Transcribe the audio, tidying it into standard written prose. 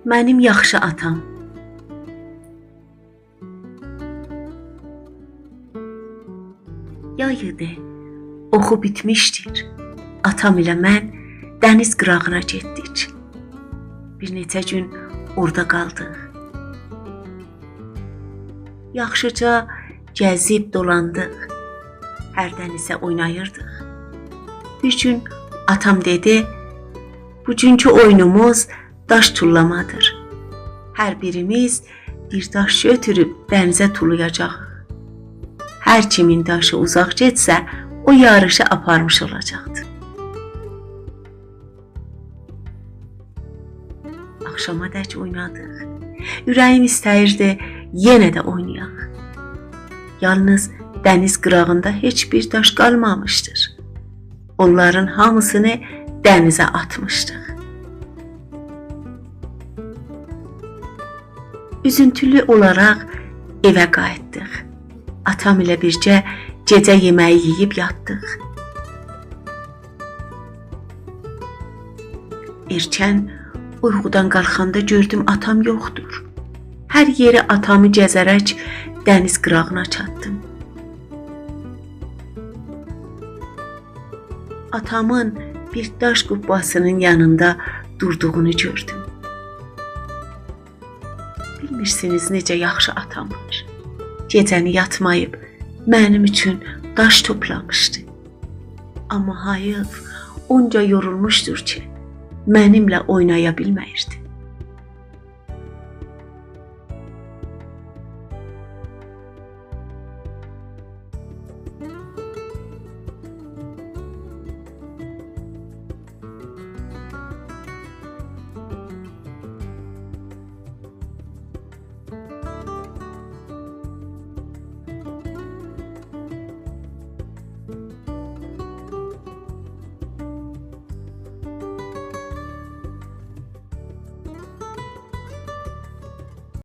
Mənim yaxşı atam. Yay idi, oxu bitmişdir. Atam ilə mən dəniz qırağına getdik. Bir neçə gün orada qaldıq. Yaxşıca gəzib dolandıq. Hərdən isə oynayırdıq. Bir gün atam dedi, bugünkü oyunumuz daş tullamadır. Hər birimiz bir daş götürüb dənizə tullayacaq. Hər kimin daşı uzaq getsə, o yarışı aparmış olacaqdı. Axşama dək oynadıq. Ürəyim istəyirdi, yenə də oynayaq. Yalnız dəniz qırağında heç bir daş qalmamışdır. Onların hamısını dənizə atmışdıq. Üzüntülü olaraq evə qayıtdıq. Atam ilə bircə gecə yeməyi yeyib yatdıq. Erkən uyğudan qalxanda gördüm atam yoxdur. Hər yeri atamı gəzərək dəniz qırağına çatdım. Atamın bir daş qubbasının yanında durduğunu gördüm. Bilmirsiniz necə yaxşı atam var. Gecəni yatmayıb mənim üçün daş toplamışdı. Amma hayıf, onca yorulmuşdur ki, mənimlə oynaya bilməyirdi.